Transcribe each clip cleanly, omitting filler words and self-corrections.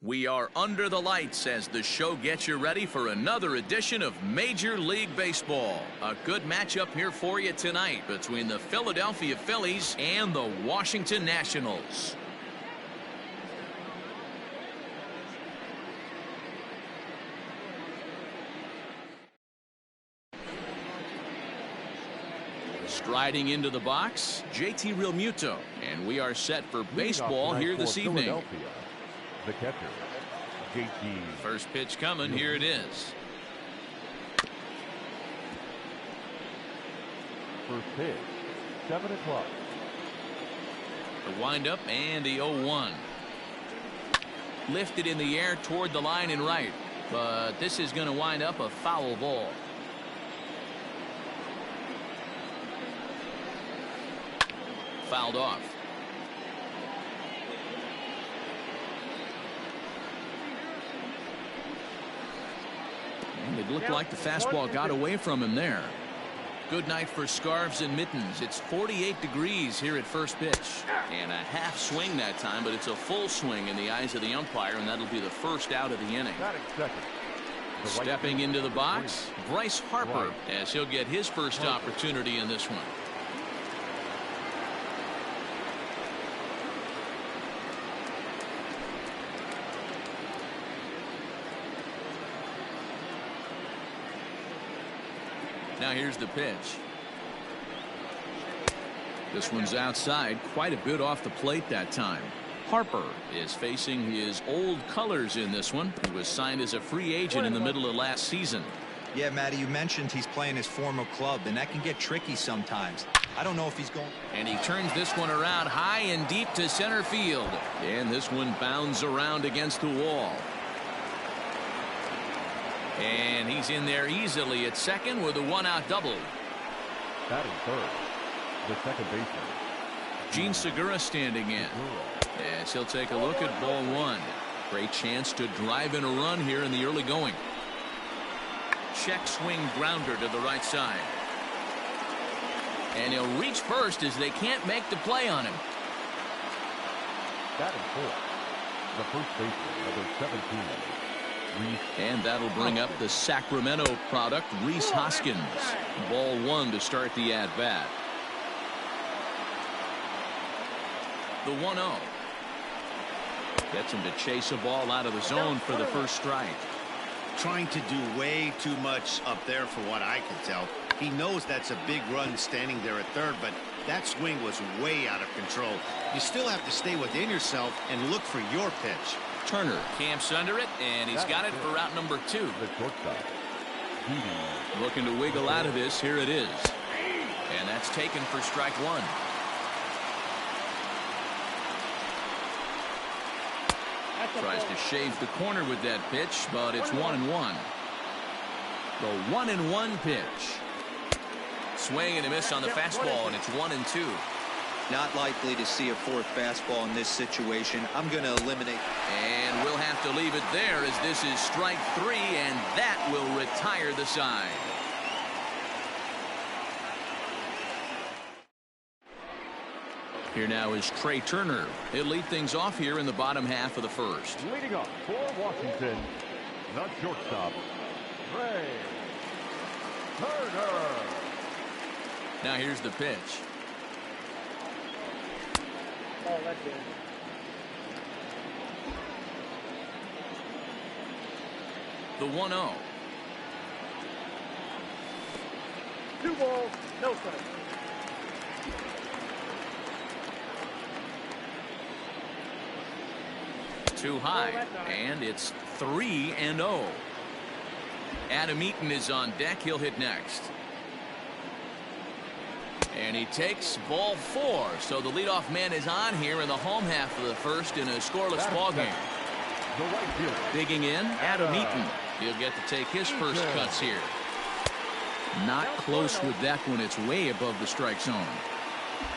We are under the lights as the show gets you ready for another edition of Major League Baseball. A good matchup here for you tonight between the Philadelphia Phillies and the Washington Nationals. Striding into the box, JT Realmuto, and we are set for baseball here this evening. The catcher, JT. First pitch coming. Here it is. First pitch, 7 o'clock. The windup and the 0-1. Lifted in the air toward the line and right, but this is going to wind up a foul ball. Fouled off. And it looked like the fastball got away from him there. Good night for scarves and mittens. It's 48 degrees here at first pitch. And a half swing that time, but it's a full swing in the eyes of the umpire, and that'll be the first out of the inning. Stepping into the box, Bryce Harper, as he'll get his first opportunity in this one. Now here's the pitch. This one's outside, quite a bit off the plate that time. Harper is facing his old colors in this one. He was signed as a free agent in the middle of last season. Yeah, Matty, you mentioned he's playing his former club, and that can get tricky sometimes. I don't know if he's going. And he turns this one around high and deep to center field. And this one bounds around against the wall. And he's in there easily at second with a one-out double. Batting third, the second baseman, Gene Segura standing in. As he'll take a look at ball one. Great chance to drive in a run here in the early going. Check swing grounder to the right side. And he'll reach first as they can't make the play on him. Batting fourth, the first baseman, number 17. And that'll bring up the Sacramento product, Rhys Hoskins. Ball one to start the at-bat. The 1-0. Gets him to chase a ball out of the zone for the first strike. Trying to do way too much up there for what I can tell. He knows that's a big run standing there at third, but that swing was way out of control. You still have to stay within yourself and look for your pitch. Turner camps under it, and he's got it for route number 2. The shortstop, looking to wiggle out of this. Here it is. And that's taken for strike one. Tries to shave the corner with that pitch, but it's 1-1. The 1-1 pitch. Swing and a miss on the fastball, and it's 1-2. Not likely to see a fourth fastball in this situation. I'm going to eliminate. And we'll have to leave it there as this is strike 3, and that will retire the side. Here now is Trey Turner. He'll lead things off here in the bottom half of the first. Leading off for Washington, the shortstop, Trey Turner. Now here's the pitch. Oh, that's good. The 1-0. 2 balls, no strikes. Too high, and it's 3-0. Adam Eaton is on deck. He'll hit next. And he takes ball 4. So the leadoff man is on here in the home half of the first in a scoreless ball game. Digging in, Adam Eaton. He'll get to take his first cuts here. Not close with that one. It's way above the strike zone.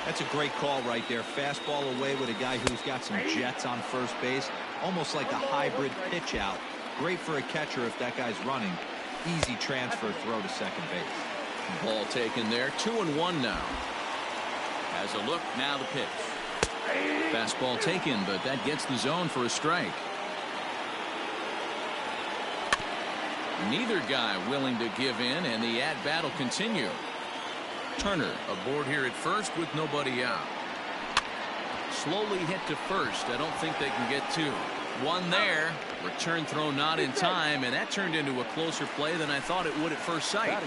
That's a great call right there. Fastball away with a guy who's got some jets on first base. Almost like a hybrid pitch out. Great for a catcher if that guy's running. Easy transfer throw to second base. Ball taken there. 2-1 now. Has a look. Now the pitch. Fastball taken, but that gets the zone for a strike. Neither guy willing to give in, and the at-bat will continue. Turner aboard here at first with nobody out. Slowly hit to first. I don't think they can get two. One there. Return throw not in time, and that turned into a closer play than I thought it would at first sight.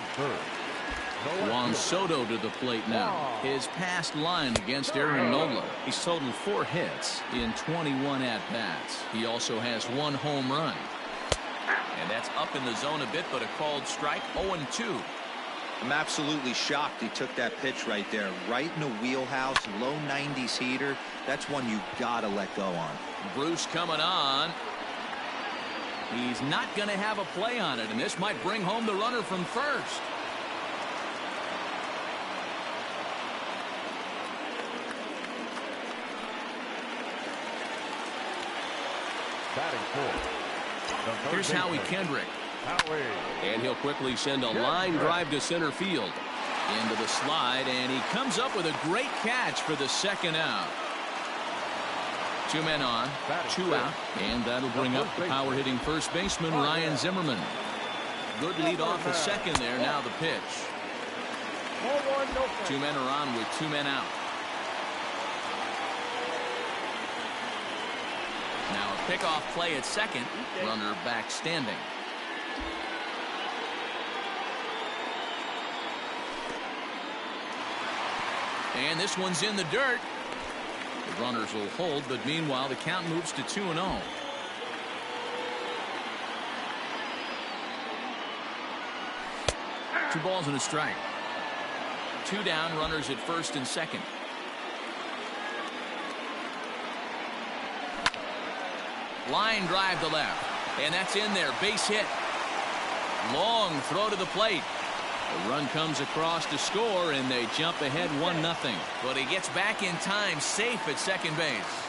Juan Soto to the plate now. His past line against Aaron Nola. He's totaled 4 hits in 21 at-bats. He also has 1 home run. And that's up in the zone a bit, but a called strike. 0-2. I'm absolutely shocked he took that pitch right there. Right in the wheelhouse, low 90s heater. That's one you gotta let go on. Bruce coming on. He's not going to have a play on it, and this might bring home the runner from first. Batting fourth. Here's Howie Kendrick. And he'll quickly send a line drive to center field. Into the slide, and he comes up with a great catch for the second out. 2 men on, 2 out, and that'll bring up the power hitting first baseman Ryan Zimmerman. Good lead off at second there. Now the pitch. 2 men are on with 2 men out. Now a pickoff play at second. Runner back standing. And this one's in the dirt. The runners will hold, but meanwhile the count moves to 2-0. 2 balls and a strike. 2 down, runners at first and second. Line drive to left, and that's in there. Base hit. Long throw to the plate. The run comes across to score, and they jump ahead 1-0. But he gets back in time, safe at second base.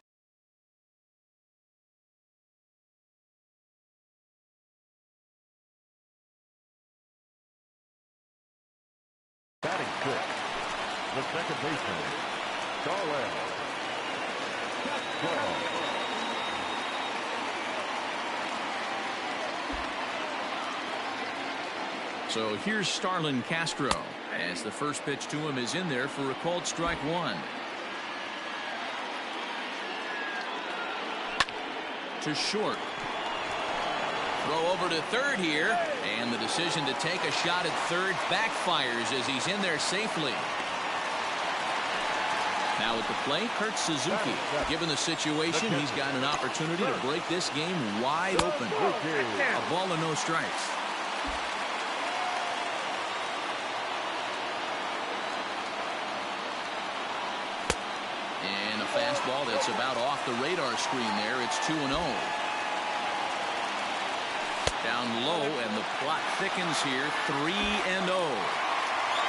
Batting fifth, the second baseman, Darrell. So here's Starlin Castro as the first pitch to him is in there for a called strike 1. To short. Throw over to third here, and the decision to take a shot at third backfires as he's in there safely. Now at the plate, Kurt Suzuki. Given the situation, he's got an opportunity to break this game wide open. A ball and no strikes. And a fastball that's about off the radar screen there. It's 2-0. Down low, and the plot thickens here. 3-0.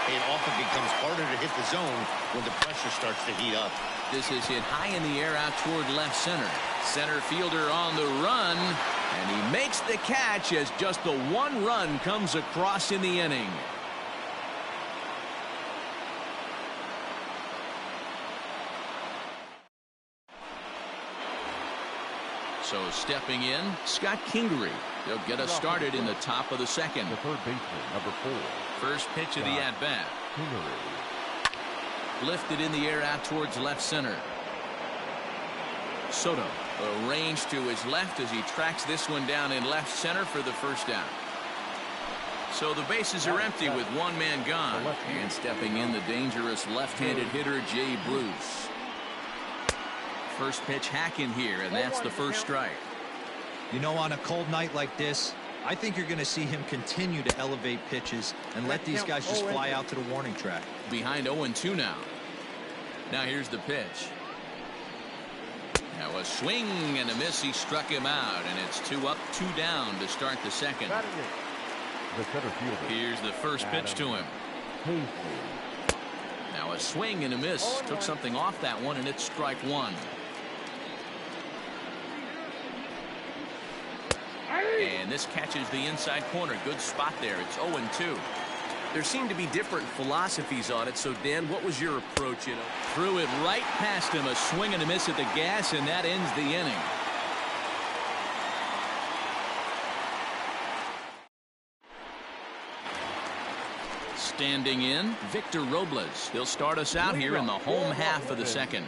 It often becomes harder to hit the zone when the pressure starts to heat up. This is hit high in the air out toward left center. Center fielder on the run, and he makes the catch as just the 1 run comes across in the inning. So stepping in, Scott Kingery. They'll get us started in the top of the second. The third baseman, number 4. First pitch of the at-bat. Lifted in the air out towards left center. Soto arranged to his left as he tracks this one down in left center for the first out. So the bases are empty with 1 man gone. And stepping in, the dangerous left-handed hitter Jay Bruce. First pitch hack in here, and that's the first strike. You know, on a cold night like this, I think you're going to see him continue to elevate pitches and let these guys just fly out to the warning track. Behind 0-2 now. Now here's the pitch. Now a swing and a miss. He struck him out, and it's 2 up, 2 down to start the second. The center fielder. Here's the first pitch to him. Now a swing and a miss. Took something off that one, and it's strike 1. And this catches the inside corner. Good spot there. It's 0-2. There seem to be different philosophies on it. So, Dan, what was your approach? Threw it right past him. A swing and a miss at the gas, and that ends the inning. Standing in, Victor Robles. He'll start us out here in the home half of the second.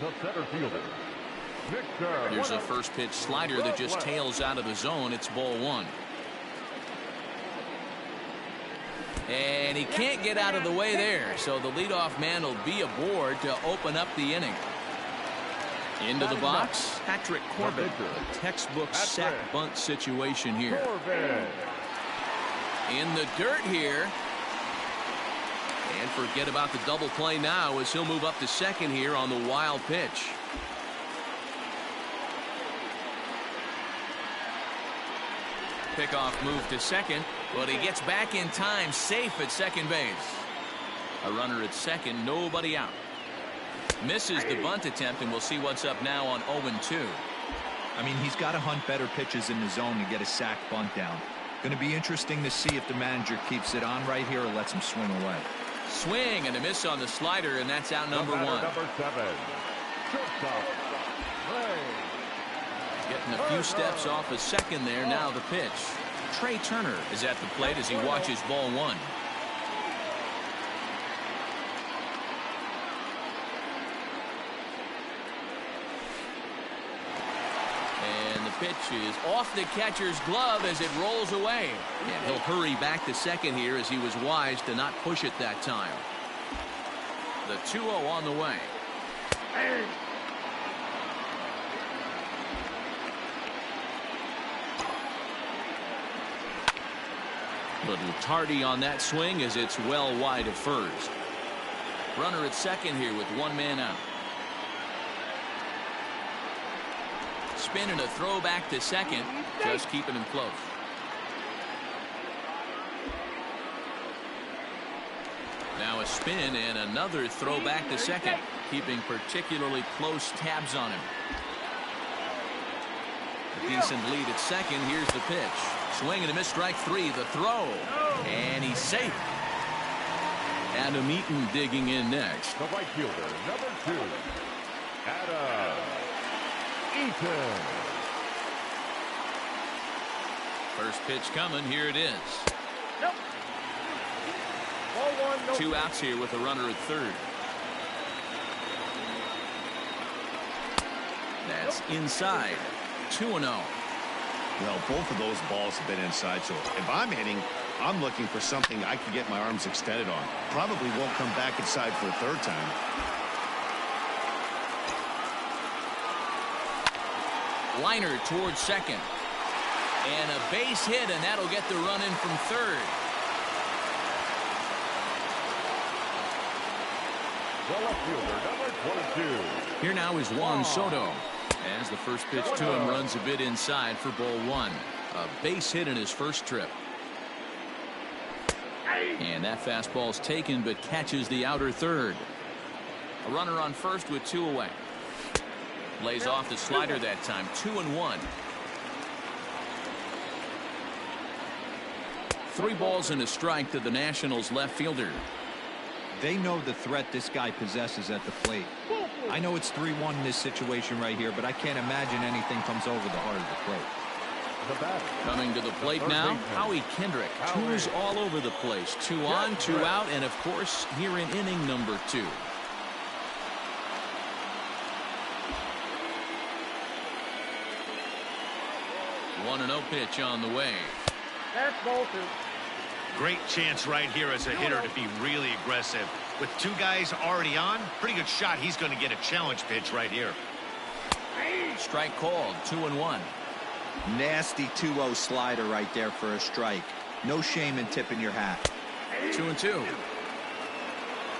The center fielder, Victor. Here's a first pitch slider that just tails out of the zone. It's ball one. And he can't get out of the way there, so the leadoff man will be aboard to open up the inning. Into the box, Patrick Corbett. A textbook sack bunt situation here. In the dirt here. And forget about the double play now as he'll move up to second here on the wild pitch. Pickoff move to second, but he gets back in time, safe at second base. A runner at second, nobody out. Misses the bunt attempt, and we'll see what's up now on 0-2. I mean, he's got to hunt better pitches in the zone to get a sac bunt down. Going to be interesting to see if the manager keeps it on right here or lets him swing away. Swing and a miss on the slider, and that's out number one. Number 7, shortstop, Ray. Getting a few steps off a second there. Now the pitch. Trey Turner is at the plate as he watches ball one. And the pitch is off the catcher's glove as it rolls away. And he'll hurry back to second here as he was wise to not push it that time. The 2-0 on the way. Little tardy on that swing as it's well wide of first. Runner at second here with one man out. Spin and a throw back to second, just keeping him close. Now a spin and another throw back to second, keeping particularly close tabs on him. A decent lead at second. Here's the pitch. Swing and a miss, strike three. The throw. And he's safe. Adam Eaton digging in next. The right fielder, number 2, Adam Eaton. First pitch coming. Here it is. Nope. Ball one, no. 2 outs here with a runner at third. That's inside. 2-0. Well, both of those balls have been inside, so if I'm hitting, I'm looking for something I can get my arms extended on. Probably won't come back inside for a third time. Liner towards second. And a base hit, and that'll get the run in from third. The left fielder, number 22. Here now is Juan Soto. As the first pitch to him runs a bit inside for ball one. A base hit in his first trip. And that fastball's taken but catches the outer third. A runner on first with 2 away. Lays off the slider that time. 2-1. 3 balls and a strike to the Nationals left fielder. They know the threat this guy possesses at the plate. I know it's 3-1 in this situation right here, but I can't imagine anything comes over the heart of the plate. The batter. Coming to the plate now, Howie Kendrick. 2s all over the place. 2 on, 2 out, and of course, here in inning number 2. One 1-0 pitch on the way. That's ball 2. Great chance right here as a hitter to be really aggressive. With 2 guys already on, pretty good shot. He's going to get a challenge pitch right here. Strike called. 2-1. Nasty 2-0 slider right there for a strike. No shame in tipping your hat. 2-2.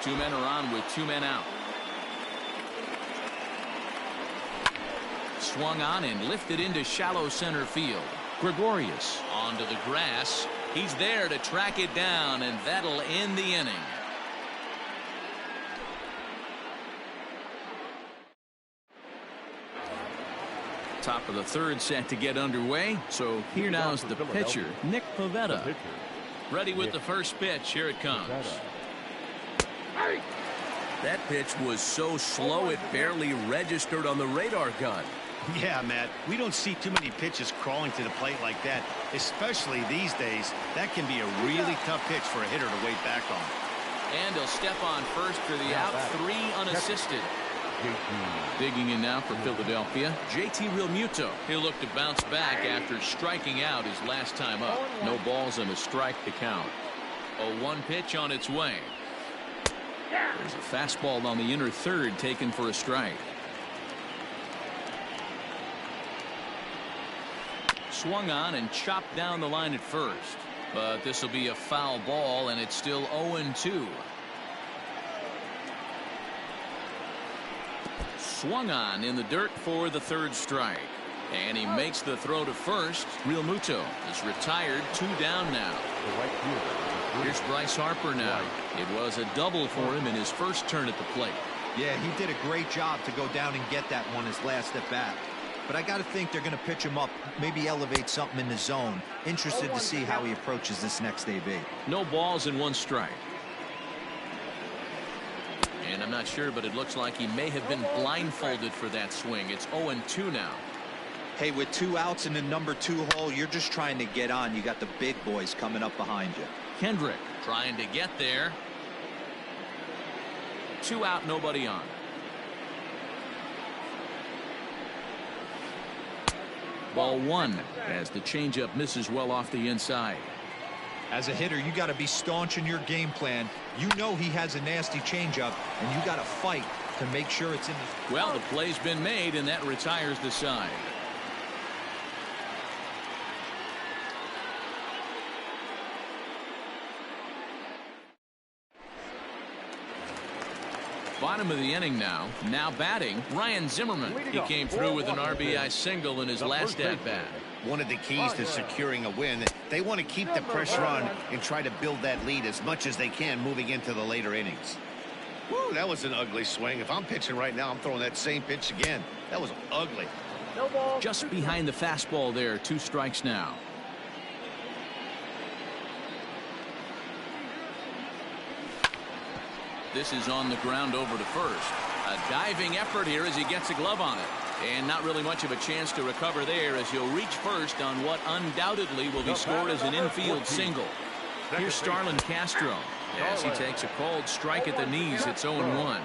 2 men are on with 2 men out. Swung on and lifted into shallow center field. Gregorius onto the grass. He's there to track it down, and that'll end the inning. Top of the third set to get underway. So here now is the pitcher, Nick Pivetta. Ready with the first pitch. Here it comes. That pitch was so slow it barely registered on the radar gun. Yeah, Matt, we don't see too many pitches crawling to the plate like that, especially these days. That can be a really tough pitch for a hitter to wait back on. And he'll step on first for the out. 3 unassisted. Digging in now for Philadelphia, JT Realmuto. He'll look to bounce back after striking out his last time up. No balls and a strike to count. A 1 pitch on its way. There's a fastball on the inner third taken for a strike. Swung on and chopped down the line at first. But this will be a foul ball, and it's still 0-2. Swung on in the dirt for the 3rd strike. And he makes the throw to first. Realmuto is retired. 2 down now. Here's Bryce Harper now. It was a double for him in his first turn at the plate. Yeah, he did a great job to go down and get that one his last at bat. But I got to think they're going to pitch him up, maybe elevate something in the zone. Interested to see how he approaches this next AB. No balls and 1 strike. And I'm not sure, but it looks like he may have been blindfolded for that swing. It's 0-2 now. Hey, with 2 outs in the number 2 hole, you're just trying to get on. You got the big boys coming up behind you. Kendrick trying to get there. 2 out, nobody on. Ball 1 as the changeup misses well off the inside. As a hitter, you got to be staunch in your game plan. You know he has a nasty changeup, and you got to fight to make sure it's in the... Well, the play's been made, and that retires the side. Bottom of the inning now. Now batting, Ryan Zimmerman. He came through with an RBI single in his last at-bat. One of the keys to securing a win, they want to keep the pressure on and try to build that lead as much as they can moving into the later innings. Woo, that was an ugly swing. If I'm pitching right now, I'm throwing that same pitch again. That was ugly. Just behind the fastball there. 2 strikes now. This is on the ground over to first. A diving effort here as he gets a glove on it. And not really much of a chance to recover there as he'll reach first on what undoubtedly will be scored as an infield single. Here's Starlin Castro as he takes a called strike at the knees. It's 0-1.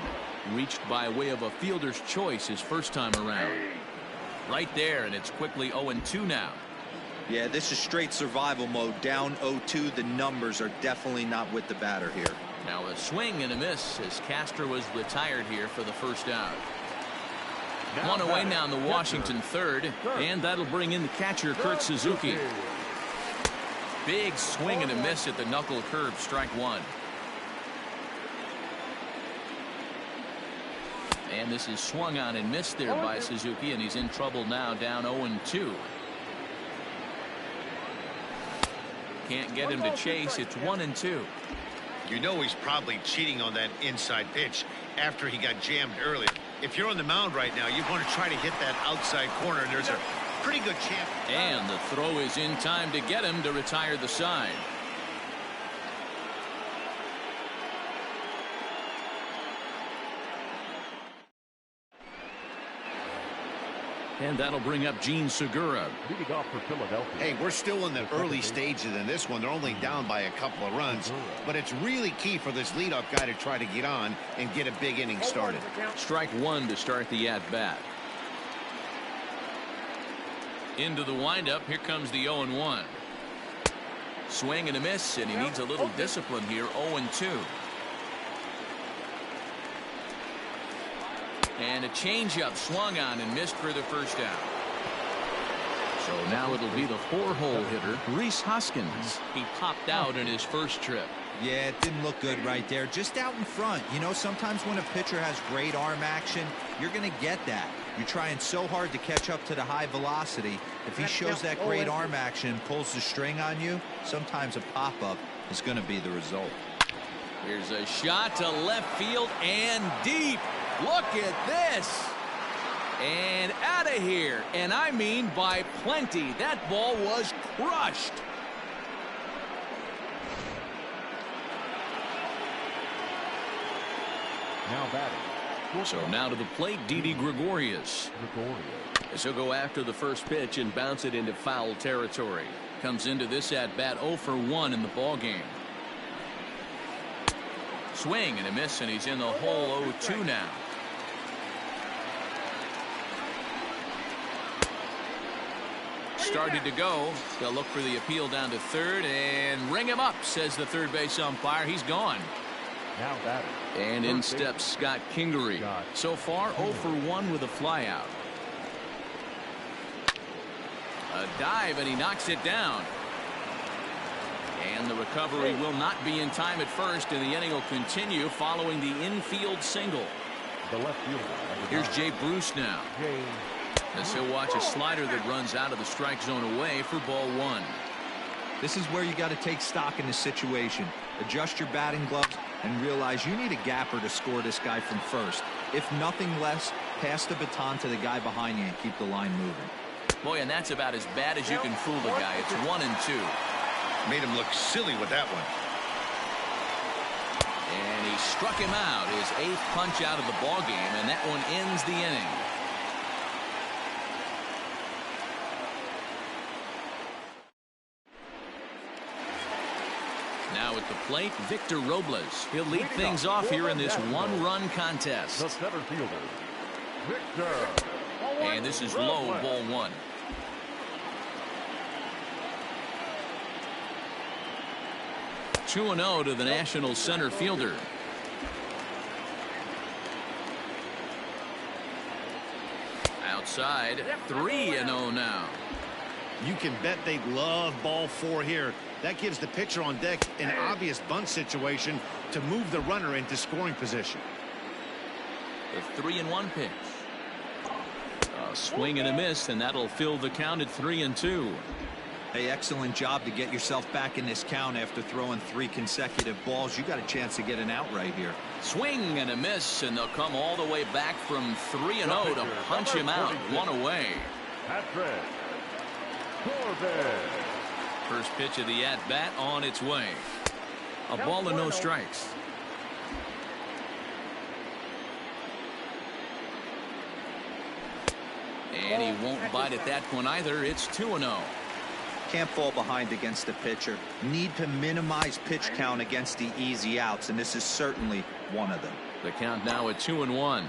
Reached by way of a fielder's choice his first time around. Right there, and it's quickly 0-2 now. Yeah, this is straight survival mode. Down 0-2. The numbers are definitely not with the batter here. Now a swing and a miss as Castro was retired here for the first out. 1 away now in the Washington 3rd, and that'll bring in the catcher Kurt Suzuki. Big swing and a miss at the knuckle curve. Strike 1. And this is swung on and missed there by Suzuki, and he's in trouble now, down 0-2. Can't get him to chase. It's 1-2. You know he's probably cheating on that inside pitch after he got jammed earlier. If you're on the mound right now, you want to try to hit that outside corner. There's a pretty good chance. And the throw is in time to get him to retire the side. And that'll bring up Gene Segura. Leading off for Philadelphia. Hey, we're still in the early stages in this one. They're only down by a couple of runs. But it's really key for this leadoff guy to try to get on and get a big inning started. Strike 1 to start the at-bat. Into the windup. Here comes the 0-1. Swing and a miss, and he needs a little discipline here. 0-2. And a changeup swung on and missed for the first out. So now it'll be the 4-hole hitter, Rhys Hoskins. He popped out in his first trip. Yeah, it didn't look good right there. Just out in front. You know, sometimes when a pitcher has great arm action, you're going to get that. You're trying so hard to catch up to the high velocity. If he shows that great arm action, pulls the string on you, sometimes a pop-up is going to be the result. Here's a shot to left field and deep. Look at this. And out of here. And I mean by plenty. That ball was crushed. Now batting. So now to the plate, Didi Gregorius. As he'll go after the first pitch and bounce it into foul territory. Comes into this at bat 0 for 1 in the ball game. Swing and a miss, and he's in the hole 0-2 now. Started to go. They'll look for the appeal down to third and ring him up, says the third base umpire. He's gone. Now batter. And in steps Scott Kingery. So far 0 for 1 with a flyout. A dive, and he knocks it down. And the recovery will not be in time at first, and the inning will continue following the infield single. The left fielder. Here's Jay Bruce now. As he'll watch a slider that runs out of the strike zone away for ball 1. This is where you got to take stock in the situation. Adjust your batting gloves and realize you need a gapper to score this guy from first. If nothing less, pass the baton to the guy behind you and keep the line moving. Boy, and that's about as bad as you can fool the guy. It's 1-2. Made him look silly with that one. And he struck him out, his 8th punch out of the ball game, and that one ends the inning. Now at the plate, Victor Robles. He'll lead things off here in this one-run contest. The center fielder, Victor. And this is low, ball 1. Two 2-0 to the National center fielder. Outside, 3-0 now. You can bet they love ball 4 here. That gives the pitcher on deck an obvious bunt situation to move the runner into scoring position. The 3-1 pitch. A swing and a miss, and that'll fill the count at 3-2. Hey, excellent job to get yourself back in this count after throwing 3 consecutive balls. You got a chance to get an out right here. Swing and a miss, and they'll come all the way back from 3-0 to punch him out. 1 away. Patrick Corbin. First pitch of the at-bat on its way. A ball and no strikes. And he won't bite at that point either. It's 2-0. Can't fall behind against the pitcher. Need to minimize pitch count against the easy outs, and this is certainly one of them. The count now at 2-1.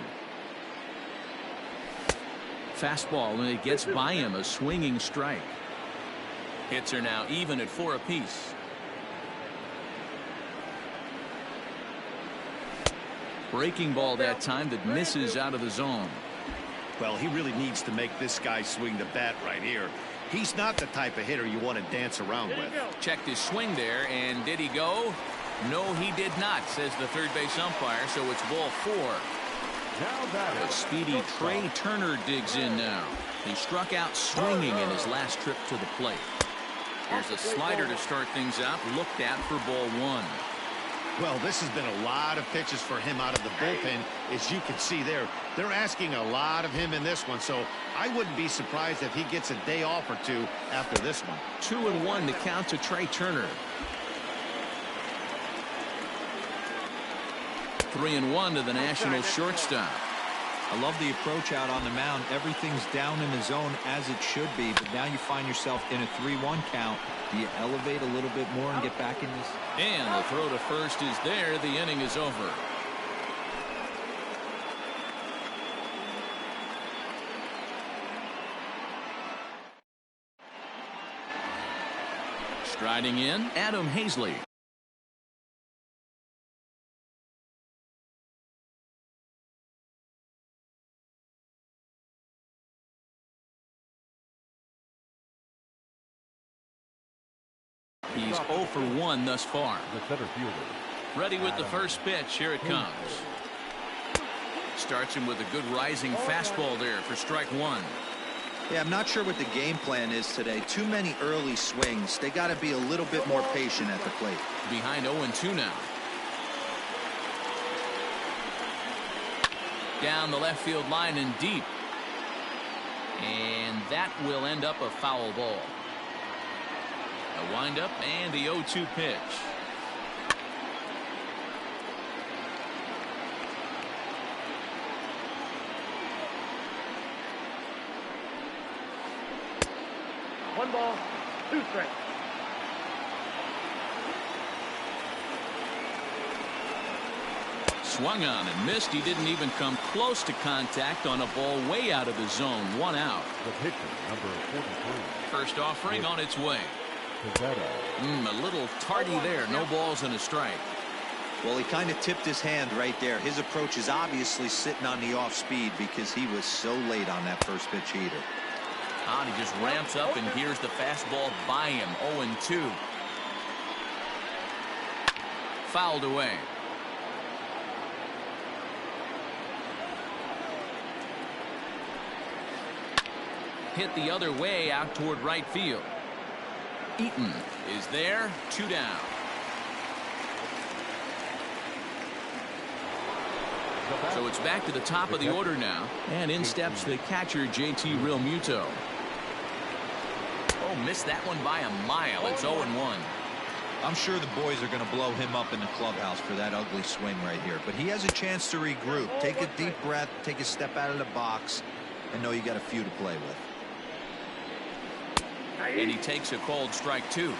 Fastball, and it gets by him, a swinging strike. Hits are now even at 4 apiece. Breaking ball that time that misses out of the zone. Well, he really needs to make this guy swing the bat right here. He's not the type of hitter you want to dance around with. Checked his swing there, and did he go? No, he did not, says the third base umpire, so it's ball 4. The speedy Trey Turner digs in now. He struck out swinging in his last trip to the plate. Here's a slider to start things out, looked at for ball 1. Well, this has been a lot of pitches for him out of the bullpen. As you can see there, they're asking a lot of him in this one, so I wouldn't be surprised if he gets a day off or 2 after this one. 2-1 to count to Trey Turner. 3-1 to the National shortstop. I love the approach out on the mound. Everything's down in the zone as it should be, but now you find yourself in a 3-1 count. Do you elevate a little bit more and get back in this? And the throw to first is there. The inning is over. Striding in, Adam Hazley. He's 0 for 1 thus far. The center fielder. Ready with the first pitch. Here it comes. Starts him with a good rising fastball there for strike 1. Yeah, I'm not sure what the game plan is today. Too many early swings. They got to be a little bit more patient at the plate. Behind 0-2 now. Down the left field line and deep. And that will end up a foul ball. A windup and the 0-2 pitch. 1 ball, 2 strikes. Swung on and missed. He didn't even come close to contact on a ball way out of the zone. 1 out. The pitcher, number 43. First offering on its way. Pivetta. A little tardy there. No balls and a strike. Well, he kind of tipped his hand right there. His approach is obviously sitting on the off speed because he was so late on that first pitch heater. He just ramps up and here's the fastball by him. 0-2. Fouled away. Hit the other way out toward right field. Eaton is there. 2 down. So it's back to the top of the order now. And in steps the catcher, JT Realmuto. Oh, missed that one by a mile. It's 0-1. I'm sure the boys are going to blow him up in the clubhouse for that ugly swing right here. But he has a chance to regroup. Take a deep breath, take a step out of the box, and know you got a few to play with. And he takes a called strike 2.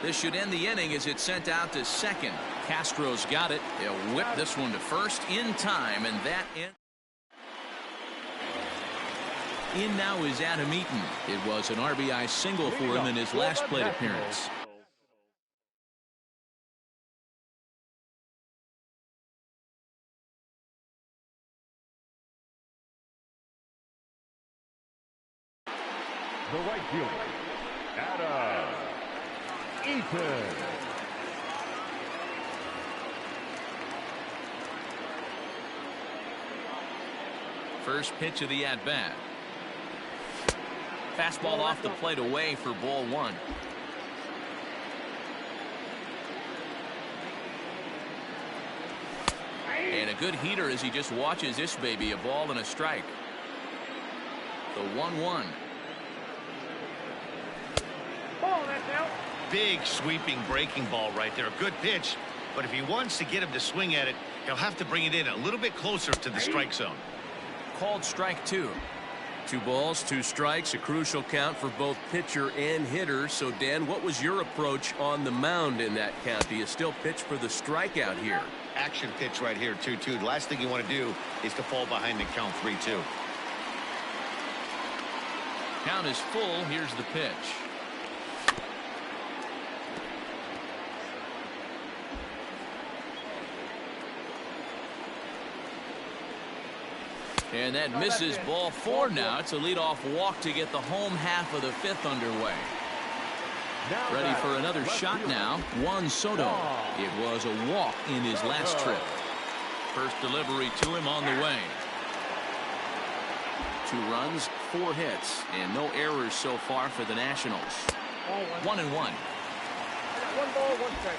This should end the inning as it's sent out to second. Castro's got it. He'll whip this one to first in time, and that in now is Adam Eaton. It was an RBI single for him in his last plate appearance. The right fielder, Adam Eaton. First pitch of the at-bat. Fastball off the plate away for ball 1. And a good heater as he just watches this baby. A ball and a strike. The 1-1. Ball, that's out. Big sweeping breaking ball right there. A good pitch. But if he wants to get him to swing at it, he'll have to bring it in a little bit closer to the strike zone. Called strike 2. 2 balls, 2 strikes, a crucial count for both pitcher and hitter. So, Dan, what was your approach on the mound in that count? Do you still pitch for the strikeout here? Action pitch right here, 2-2. The last thing you want to do is to fall behind the count 3-2. Count is full. Here's the pitch. And that misses. Ball 4 now. It's a leadoff walk to get the home half of the 5th underway. Ready for another shot now. Juan Soto. It was a walk in his last trip. First delivery to him on the way. 2 runs, 4 hits, and no errors so far for the Nationals. 1-1. 1 ball, 1 strike.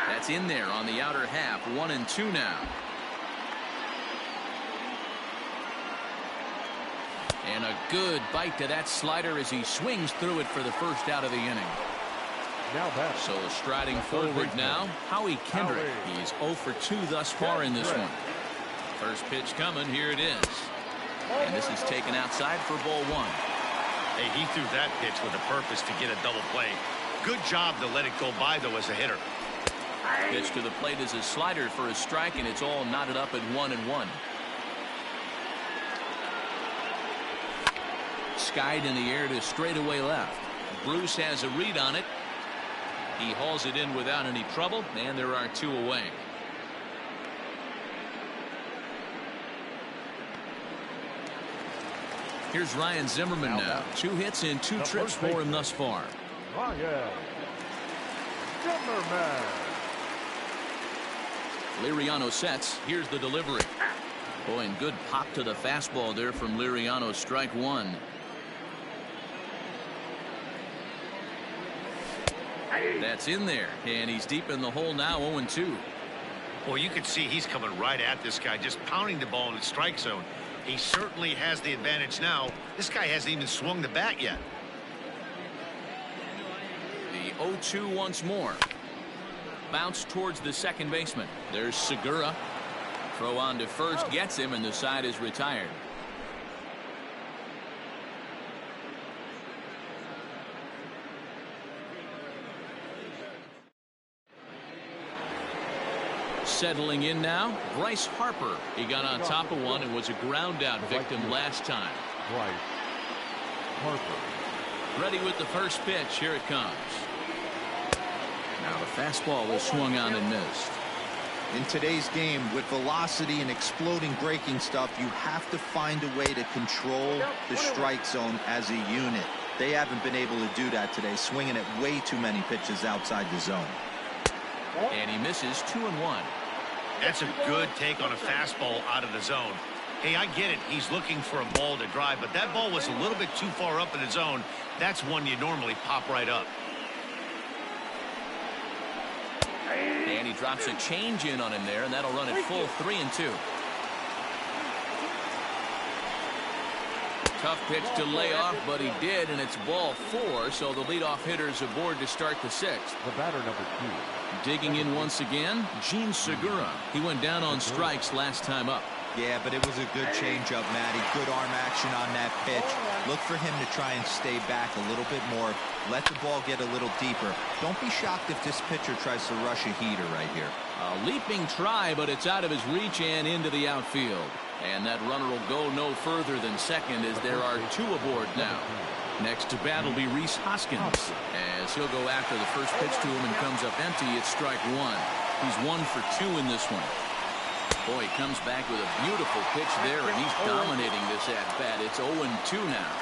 That's in there on the outer half. 1-2 now. And a good bite to that slider as he swings through it for the first out of the inning. Now back. So striding forward now, Howie Kendrick. He's 0 for 2 thus far in this one. First pitch coming. Here it is. And this is taken outside for ball 1. Hey, he threw that pitch with a purpose to get a double play. Good job to let it go by, though, as a hitter. Pitch to the plate is a slider for a strike, and it's all knotted up at 1-1. Skied in the air to straightaway left. Bruce has a read on it. He hauls it in without any trouble, and there are 2 away. Here's Ryan Zimmerman now. 2 hits and 2 trips for him thus far. Ryan Zimmerman. Liriano sets. Here's the delivery. Boy, and good pop to the fastball there from Liriano. Strike 1. That's in there, and he's deep in the hole now. 0-2. Well, you can see he's coming right at this guy, just pounding the ball in the strike zone. He certainly has the advantage now. This guy hasn't even swung the bat yet. The 0-2 once more. Bounce towards the second baseman. There's Segura. Throw on to first gets him, and the side is retired. Settling in now, Bryce Harper. He got on top of one and was a ground out victim last time. Bryce Harper. Ready with the first pitch. Here it comes. Now the fastball was swung on and missed. In today's game, with velocity and exploding breaking stuff, you have to find a way to control the strike zone as a unit. They haven't been able to do that today, swinging at way too many pitches outside the zone. And he misses 2-1. That's a good take on a fastball out of the zone. Hey, I get it. He's looking for a ball to drive, but that ball was a little bit too far up in the zone. That's one you normally pop right up. And he drops a change in on him there, and that'll run it full 3-2. Tough pitch to lay off, but he did, and it's ball 4, so the leadoff hitter's aboard to start the 6th. The batter, number 2. Digging in once again, Gene Segura. He went down on strikes last time up. Yeah, but it was a good changeup, Matty. Good arm action on that pitch. Look for him to try and stay back a little bit more. Let the ball get a little deeper. Don't be shocked if this pitcher tries to rush a heater right here. A leaping try, but it's out of his reach and into the outfield. And that runner will go no further than second as there are 2 aboard now. Next to bat will be Rhys Hoskins, as he'll go after the first pitch to him and comes up empty. It's strike 1. He's 1 for 2 in this one. Boy, he comes back with a beautiful pitch there, and he's dominating this at-bat. It's 0-2 now.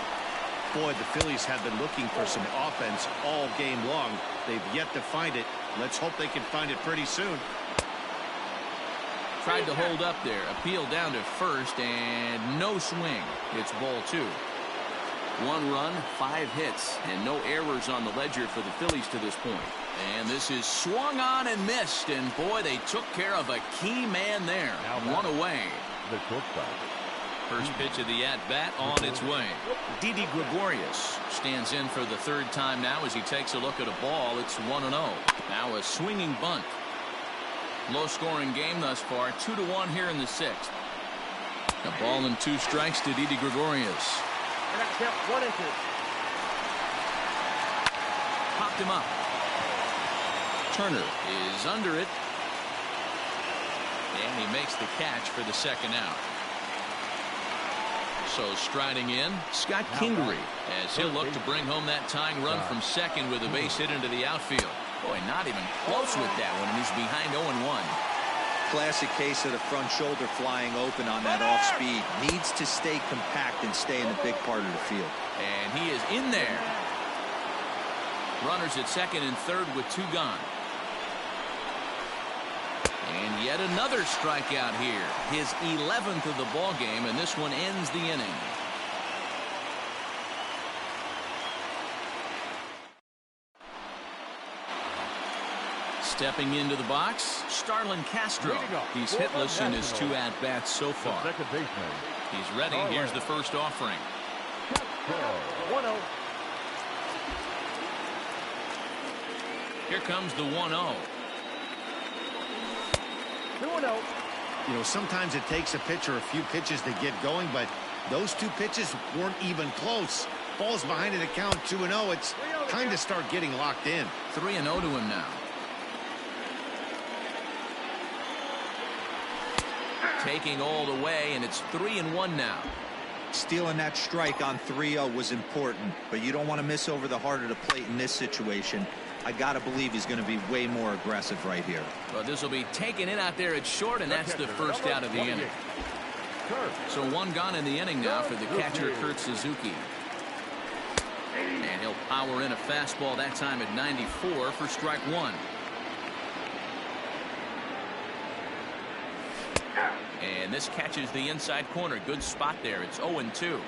Boy, the Phillies have been looking for some offense all game long. They've yet to find it. Let's hope they can find it pretty soon. Tried to hold up there. Appeal down to first, and no swing. It's ball 2. 1 run, 5 hits, and no errors on the ledger for the Phillies to this point. And this is swung on and missed, and boy, they took care of a key man there. 1 away. The shortstop. First pitch of the at-bat on its way. Didi Gregorius stands in for the 3rd time now as he takes a look at a ball. It's 1-0. Now a swinging bunt. Low-scoring game thus far. 2-1 here in the 6th. A ball and 2 strikes to Didi Gregorius. And that count 1-2. Popped him up. Turner is under it. And he makes the catch for the 2nd out. So striding in, Scott Kingery, as he'll look to bring home that tying run from second with a base hit into the outfield. Boy, not even close with that one, and he's behind 0-1. Classic case of the front shoulder flying open on that off speed. Needs to stay compact and stay in the big part of the field. And he is in there. Runners at second and third with 2 gone. And yet another strikeout here. His 11th of the ball game, and this one ends the inning. Stepping into the box, Starlin Castro. He's hitless in his 2 at-bats so far. Second baseman. He's ready. Here's the first offering. 1-0. Here comes the 1-0. 2-0. You know, sometimes it takes a pitcher a few pitches to get going, but those 2 pitches weren't even close. Ball's behind in the count 2-0. It's time to start getting locked in. 3-0 to him now. Taking all the way, and it's 3-1 now. Stealing that strike on 3-0 was important, but you don't want to miss over the heart of the plate in this situation. I got to believe he's going to be way more aggressive right here. Well, this will be taken in out there at short, and that's the first out of the inning. So 1 gone in the inning now for the catcher, Kurt Suzuki. And he'll power in a fastball that time at 94 for strike 1. And this catches the inside corner. Good spot there. It's 0-2.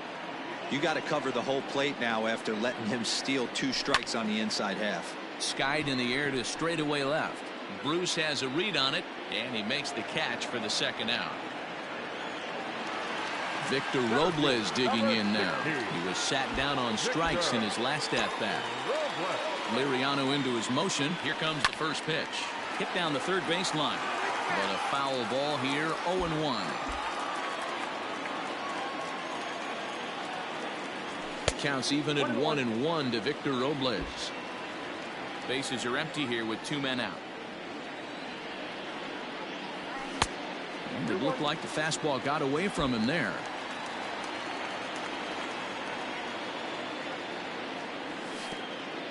You got to cover the whole plate now after letting him steal 2 strikes on the inside half. Skied in the air to straightaway left. Bruce has a read on it, and he makes the catch for the 2nd out. Victor Robles digging in now. He was sat down on strikes in his last at-bat. Liriano into his motion. Here comes the first pitch. Hit down the third baseline. But a foul ball here, 0-1. Counts even at 1-1 to Victor Robles. Bases are empty here with 2 men out. And it looked like the fastball got away from him there.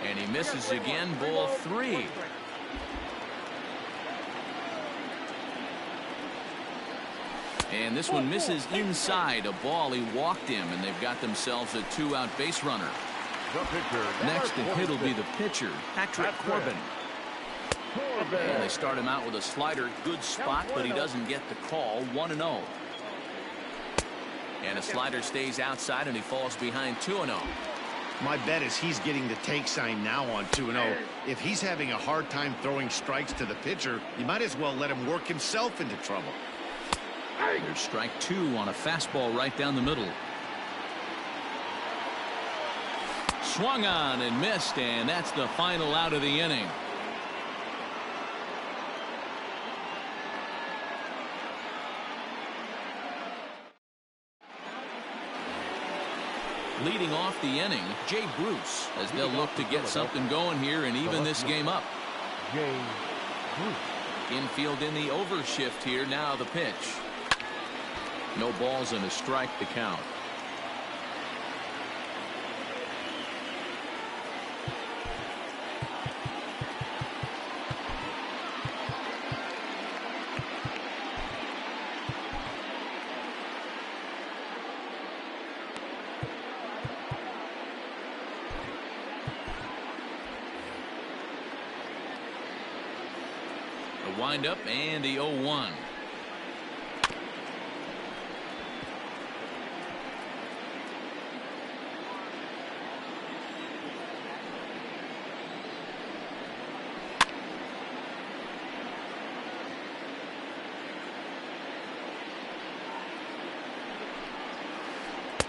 And he misses again, ball 3. And this one misses inside a ball. He walked him, and they've got themselves a 2-out base runner. Next to hit will be the pitcher, Patrick Corbin. And they start him out with a slider. Good spot, but he doesn't get the call. 1-0. And a slider stays outside, and he falls behind 2-0. My bet is he's getting the take sign now on 2-0. If he's having a hard time throwing strikes to the pitcher, you might as well let him work himself into trouble. There's strike 2 on a fastball right down the middle. Swung on and missed, and that's the final out of the inning. Leading off the inning, Jay Bruce, as they'll look to get something going here and even this game up. Jay Bruce. Infield in the overshift here. Now the pitch. No balls and a strike to count. A windup and the 0-1.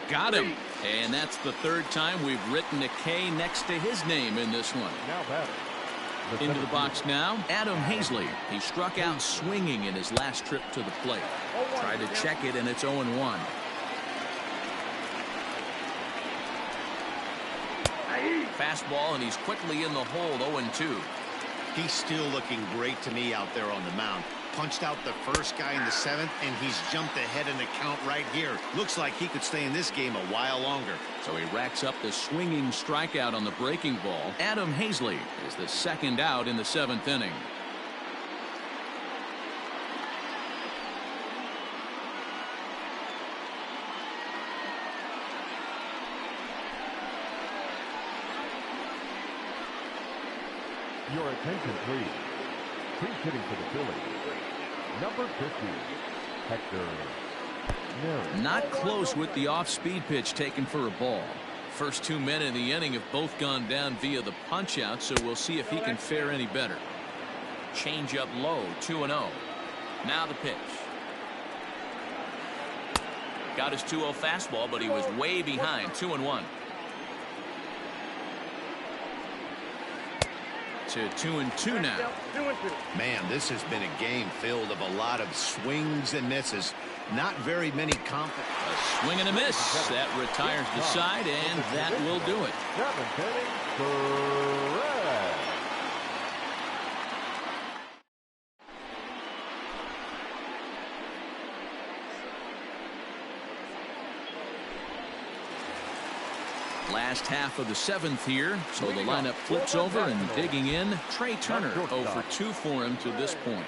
Got him. And that's the third time we've written a K next to his name in this one. Now batter. Into the box now, Adam Hazley. He struck out swinging in his last trip to the plate. Tried to check it, and it's 0-1. Fastball, and he's quickly in the hold, 0-2. He's still looking great to me out there on the mound. Punched out the first guy in the 7th, and he's jumped ahead in the count right here. Looks like he could stay in this game a while longer. So he racks up the swinging strikeout on the breaking ball. Adam Hazley is the second out in the 7th inning. Your attention, please. Please hitting for the Phillies. Number 50, Hector. Not close with the off-speed pitch taken for a ball. First 2 men in the inning have both gone down via the punch-out, so we'll see if he can fare any better. Change up low, 2-0. Now the pitch. Got his 2-0 fastball, but he was way behind, 2-1. To 2-2 now. Man, this has been a game filled of a lot of swings and misses. Not very many confident. A swing and a miss. That retires the side, and that will do it. 7th inning, correct. Last half of the 7th here, so the lineup flips over, and digging in, Trey Turner, 0 for 2 for him to this point.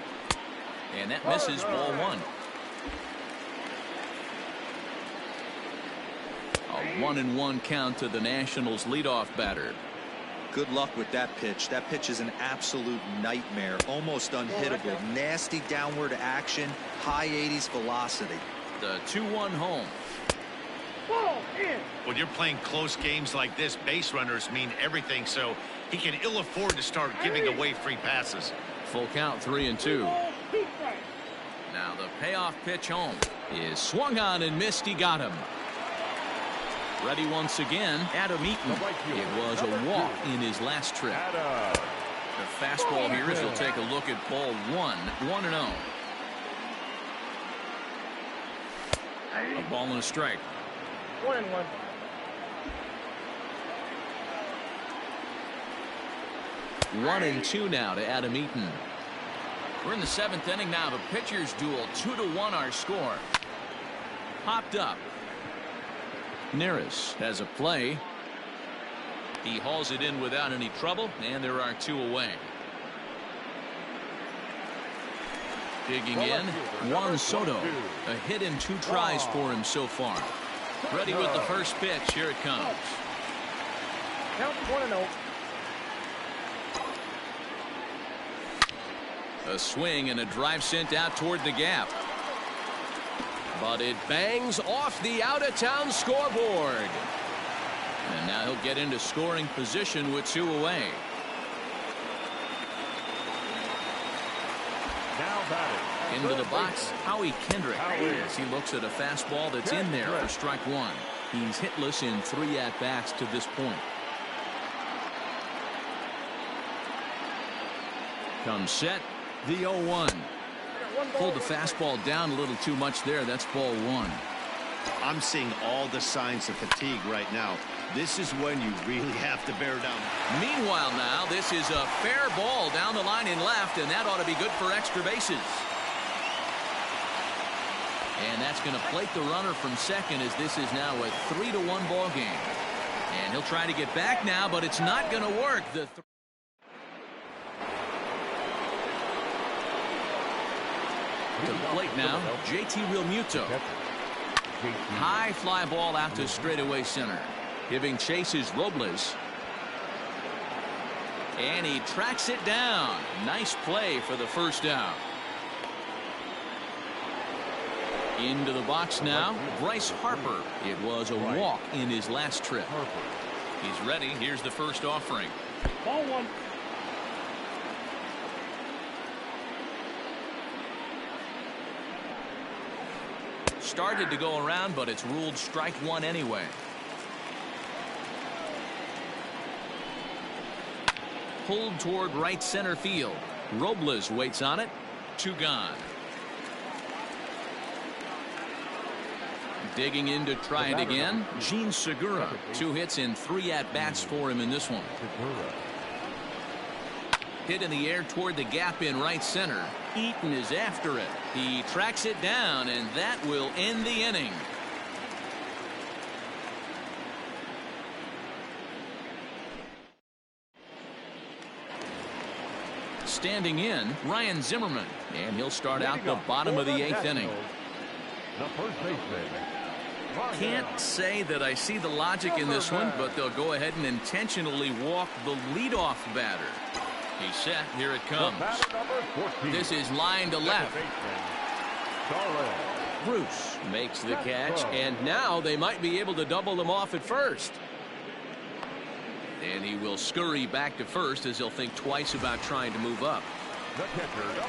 And that misses, ball 1. A 1-1 count to the Nationals leadoff batter. Good luck with that pitch. That pitch is an absolute nightmare, almost unhittable. Nasty downward action, high 80s velocity. The 2-1 home. When you're playing close games like this, base runners mean everything, so he can ill afford to start giving away free passes. Full count, 3-2. Now the payoff pitch home is swung on and missed. He got him. Ready once again, Adam Eaton. It was a walk in his last trip. The fastball here as he'll take a look at ball 1, 1-0. A ball and a strike. 1-1. 1-2 now to Adam Eaton. We're in the 7th inning now. The pitchers duel. 2-1 our score. Popped up. Neris has a play. He hauls it in without any trouble, and there are 2 away. Digging in, Juan Soto. A hit and 2 tries for him so far. Ready with the first pitch. Here it comes. Count 1-0. A swing and a drive sent out toward the gap. But it bangs off the out-of-town scoreboard. And now he'll get into scoring position with 2 away. Now batting. Into the box, Howie Kendrick. As he looks at a fastball that's in there for strike 1. He's hitless in 3 at-bats to this point. Comes set, the 0-1. Pulled the fastball down a little too much there. That's ball 1. I'm seeing all the signs of fatigue right now. This is when you really have to bear down. Meanwhile now, this is a fair ball down the line in left, and that ought to be good for extra bases. And that's going to plate the runner from second as this is now a 3-1 ball game. And he'll try to get back now, but it's not going to work. To the plate now, JT Realmuto. High fly ball out to straightaway center. Giving chase is Robles. And he tracks it down. Nice play for the first out. Into the box now, Bryce Harper. It was a walk in his last trip. He's ready. Here's the first offering. Ball 1. Started to go around, but it's ruled strike 1 anyway. Pulled toward right center field. Robles waits on it. 2 gone. Digging in to try it again. Gene Segura. 2 hits and 3 at-bats for him in this one. Hit in the air toward the gap in right center. Eaton is after it. He tracks it down, and that will end the inning. Standing in, Ryan Zimmerman, and he'll start out the bottom of the 8th inning. The first baseman. Can't say that I see the logic in this one, but they'll go ahead and intentionally walk the leadoff batter. He's set. Here it comes. This is line to left. Bruce makes the catch, and now they might be able to double them off at first. And he will scurry back to first as he'll think twice about trying to move up.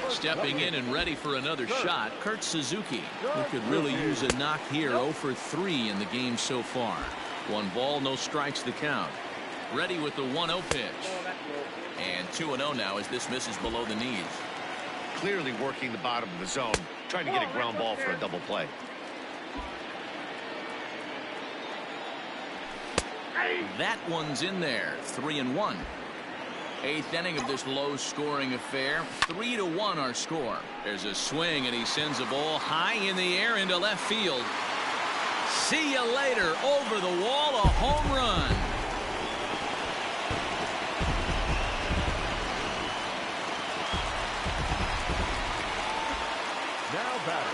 Stepping in and ready for another shot, Kurt Suzuki, who could really use a knock here. 0 for 3 in the game so far. 1 ball, no strikes the count. Ready with the 1-0 pitch. And 2-0 now as this misses below the knees. Clearly working the bottom of the zone, trying to get a ground ball for a double play. That one's in there. 3-1. 8th inning of this low-scoring affair. 3-1 our score. There's a swing, and he sends a ball high in the air into left field. See you later. Over the wall, a home run.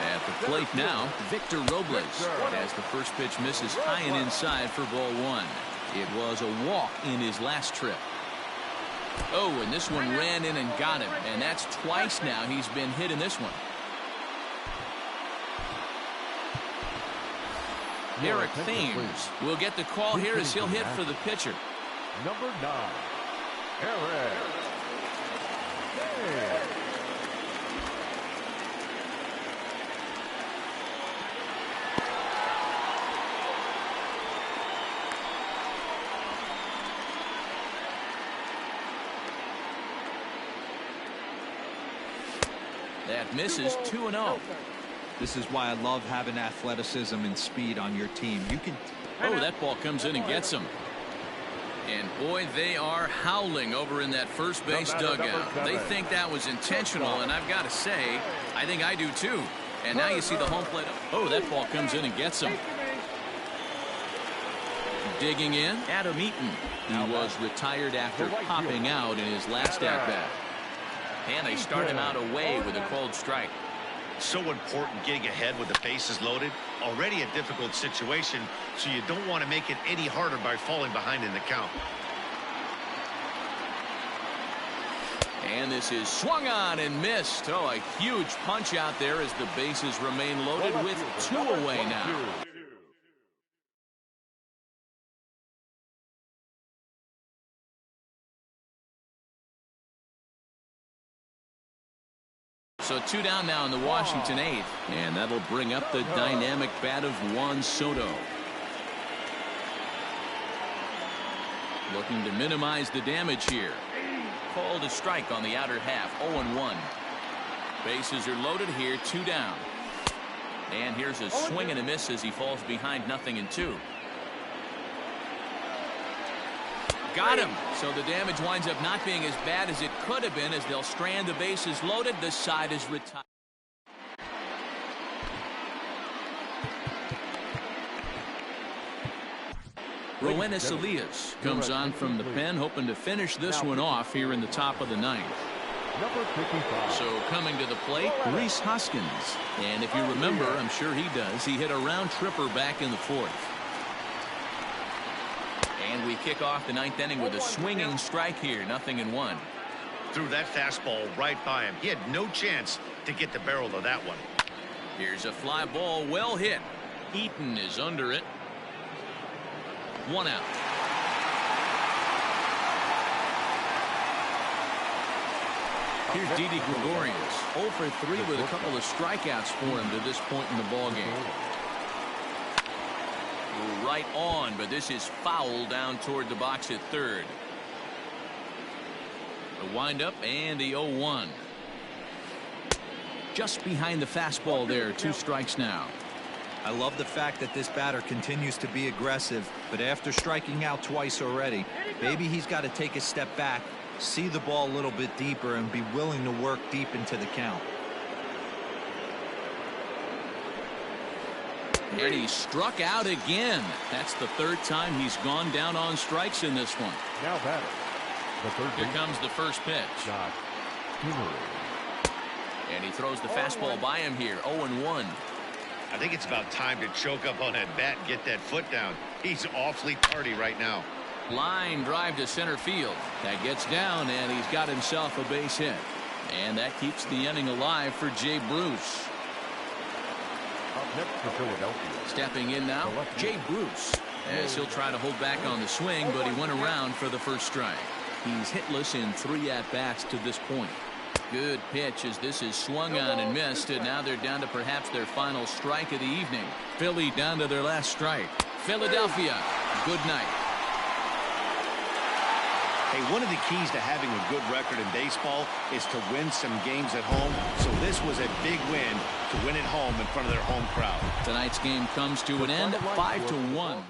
At the plate now, Victor Robles, as the first pitch misses high and inside for ball 1. It was a walk in his last trip. Oh, and this one ran in and got him, and that's twice now he's been hit in this one. Eric Thames will get the call here as he'll hit for the pitcher. Number 9, Eric Thames. That misses 2-0. This is why I love having athleticism and speed on your team. You can. Oh, that ball comes in and gets him. And boy, they are howling over in that first base dugout. They think that was intentional, and I've got to say, I think I do too. And now you see the home plate. Oh, that ball comes in and gets him. Digging in, Adam Eaton. He was retired after popping out in his last at-bat. And they start him out away with a cold strike. So important getting ahead with the bases loaded. Already a difficult situation, so you don't want to make it any harder by falling behind in the count. And this is swung on and missed. Oh, a huge punch out there as the bases remain loaded with 2 away now. So 2 down now in the Washington 8th, and that'll bring up the dynamic bat of Juan Soto. Looking to minimize the damage here. Called a strike on the outer half, 0-1. Bases are loaded here, 2 down. And here's a swing and a miss as he falls behind 0-2. Got him. So the damage winds up not being as bad as it could have been as they'll strand the bases loaded. The side is retired. Roenis Elias comes on from the pen, hoping to finish this one off here in the top of the 9th. Number 55. So coming to the plate, Rhys Hoskins. And if you remember, I'm sure he does, he hit a round tripper back in the 4th. And we kick off the 9th inning with a swinging strike here, 0-1. Threw that fastball right by him. He had no chance to get the barrel of that one. Here's a fly ball, well hit. Eaton is under it. 1 out. Here's Didi Gregorius, 0 for 3 with a couple of strikeouts for him to this point in the ballgame. Right on, but this is foul down toward the box at third. The windup and the 0-1. Just behind the fastball there, 2 strikes now. I love the fact that this batter continues to be aggressive, but after striking out twice already, maybe he's got to take a step back, see the ball a little bit deeper, and be willing to work deep into the count. And he struck out again. That's the 3rd time he's gone down on strikes in this one. Now batter. The third Here comes the first pitch. shot. And he throws the fastball by him here, 0-1. I think it's about time to choke up on that bat and get that foot down. He's awfully tardy right now. Line drive to center field. That gets down, and he's got himself a base hit. And that keeps the inning alive for Jay Bruce. Up next for Philadelphia. Stepping in now, Jay Bruce, as he'll try to hold back on the swing, but he went around for the first strike. He's hitless in 3 at-bats to this point. Good pitch as this is swung on and missed, and now they're down to perhaps their final strike of the evening. Philly down to their last strike. Philadelphia, good night. Hey, one of the keys to having a good record in baseball is to win some games at home. So this was a big win to win at home in front of their home crowd. Tonight's game comes to an end, 5-1.